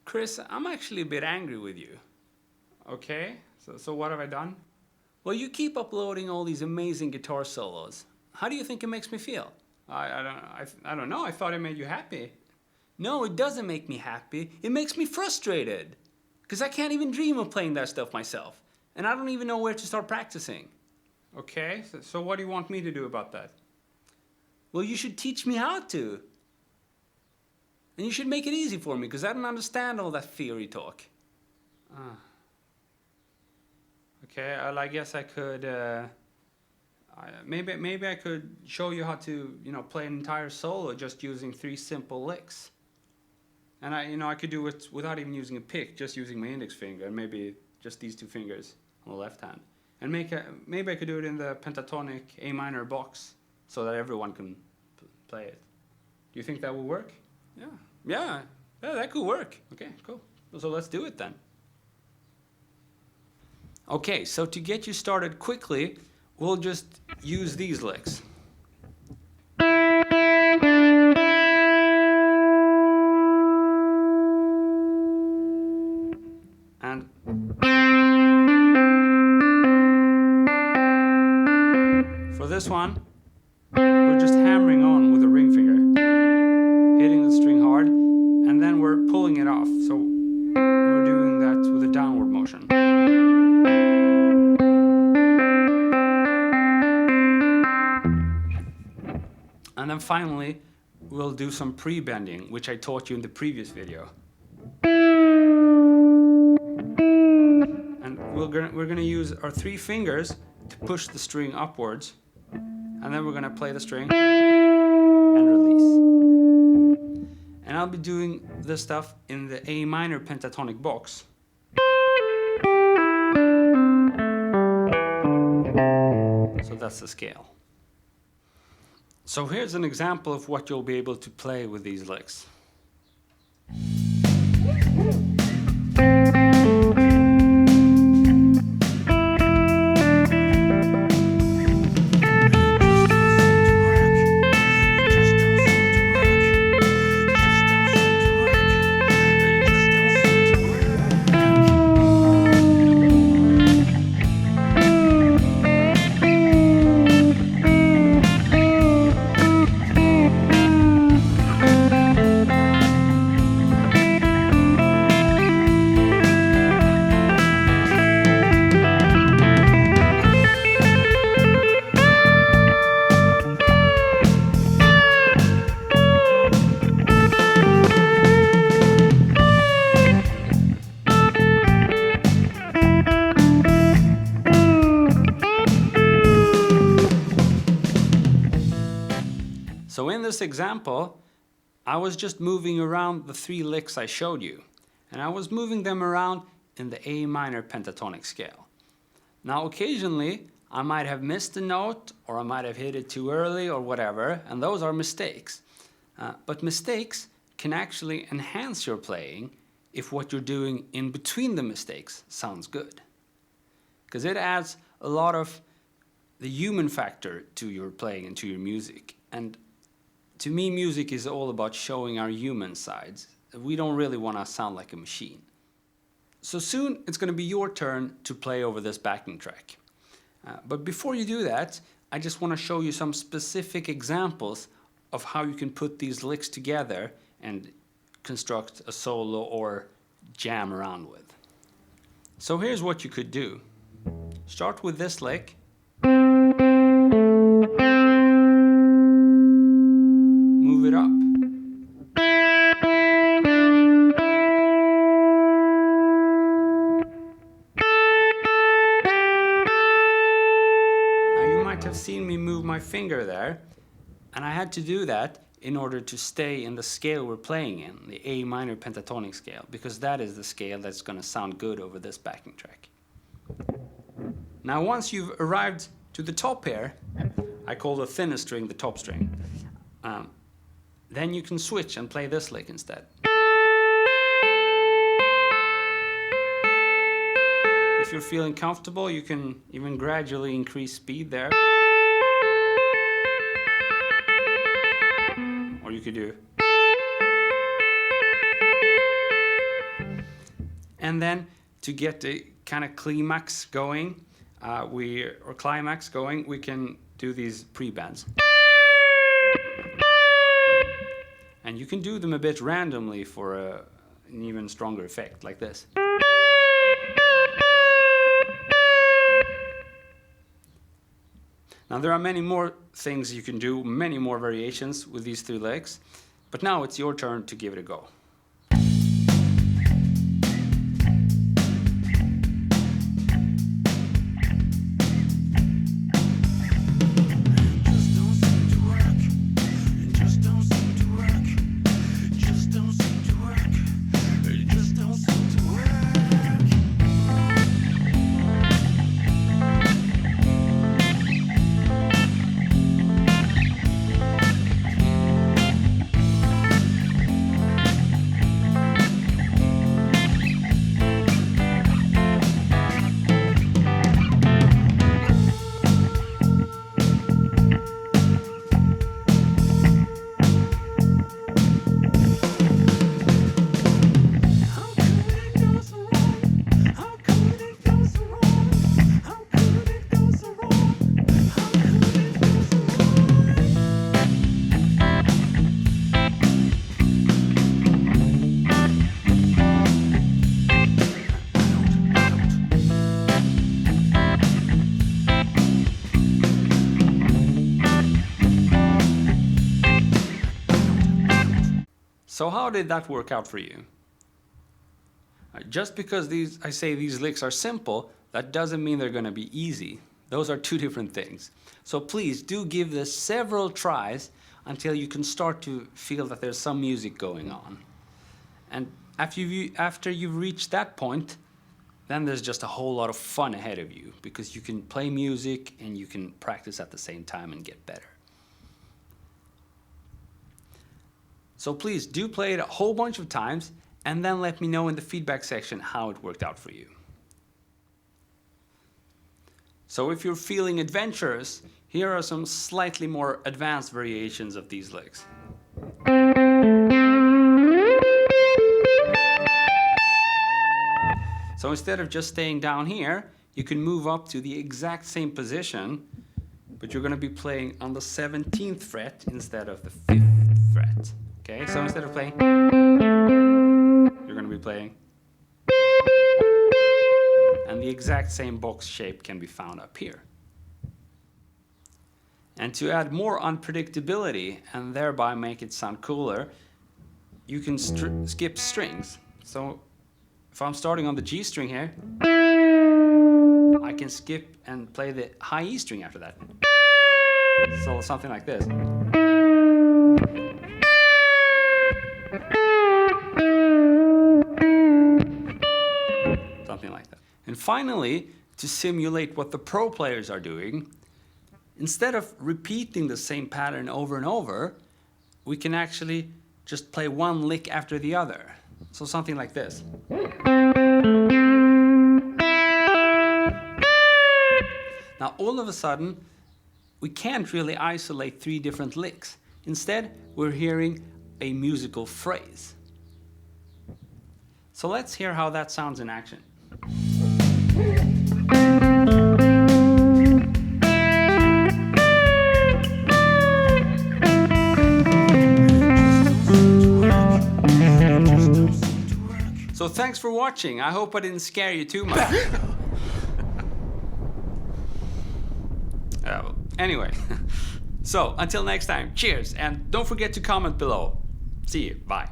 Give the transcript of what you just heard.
Chris, I'm actually a bit angry with you. Okay, so what have I done? Well, you keep uploading all these amazing guitar solos. How do you think it makes me feel? I don't know. I thought it made you happy. No, it doesn't make me happy. It makes me frustrated. Because I can't even dream of playing that stuff myself. And I don't even know where to start practicing. Okay, so what do you want me to do about that? Well, you should teach me how to. And you should make it easy for me, because I don't understand all that theory talk. Okay, well, I guess I could, maybe I could show you how to, play an entire solo just using 3 simple licks. And I could do it without even using a pick, just using my index finger, and maybe just these 2 fingers on the left hand. And maybe I could do it in the pentatonic A minor box, so that everyone can play it. Do you think that will work? Yeah, that could work. Okay, cool. So let's do it then. Okay, so to get you started quickly, we'll just use these licks. And for this one, we're just hammering on with a ring finger, hitting the string hard, and then we're pulling it off. So we're doing that with a downward motion. And then finally, we'll do some pre-bending, which I taught you in the previous video. And we're gonna use our 3 fingers to push the string upwards, and then we're gonna play the string and release. And I'll be doing this stuff in the A minor pentatonic box. So that's the scale. So here's an example of what you'll be able to play with these licks. So in this example, I was just moving around the 3 licks I showed you, and I was moving them around in the A minor pentatonic scale. Now occasionally, I might have missed a note, or I might have hit it too early, or whatever, and those are mistakes. But mistakes can actually enhance your playing if what you're doing in between the mistakes sounds good. Because it adds a lot of the human factor to your playing and to your music. And to me, music is all about showing our human sides. We don't really want to sound like a machine. So soon it's going to be your turn to play over this backing track. But before you do that, I just want to show you some specific examples of how you can put these licks together and construct a solo or jam around with. So here's what you could do. Start with this lick. Move it up. Now you might have seen me move my finger there, and I had to do that in order to stay in the scale we're playing in, the A minor pentatonic scale, because that is the scale that's going to sound good over this backing track. Now once you've arrived to the top here, I call the thinnest string the top string, then you can switch and play this lick instead. If you're feeling comfortable, you can even gradually increase speed there. Or you could do. And then to get the kind of climax going, we can do these pre-bends. And you can do them a bit randomly for an even stronger effect, like this. Now there are many more things you can do, many more variations with these 3 licks, but now it's your turn to give it a go. So how did that work out for you? Just because I say these licks are simple, that doesn't mean they're going to be easy. Those are 2 different things. So please do give this several tries until you can start to feel that there's some music going on. And after you've reached that point, then there's just a whole lot of fun ahead of you, because you can play music and you can practice at the same time and get better. So please do play it a whole bunch of times and then let me know in the feedback section how it worked out for you. So if you're feeling adventurous, here are some slightly more advanced variations of these licks. So instead of just staying down here, you can move up to the exact same position, but you're going to be playing on the 17th fret instead of the 5th fret. Okay, so instead of playing, you're going to be playing. And the exact same box shape can be found up here. And to add more unpredictability and thereby make it sound cooler, you can skip strings. So if I'm starting on the G string here, I can skip and play the high E string after that. So something like this. Something like that. And finally, to simulate what the pro players are doing, instead of repeating the same pattern over and over, we can actually just play one lick after the other. So something like this. Now all of a sudden, we can't really isolate 3 different licks. Instead, we're hearing a musical phrase. So let's hear how that sounds in action. So thanks for watching. I hope I didn't scare you too much. Anyway, so until next time, cheers, and don't forget to comment below. See you, bye.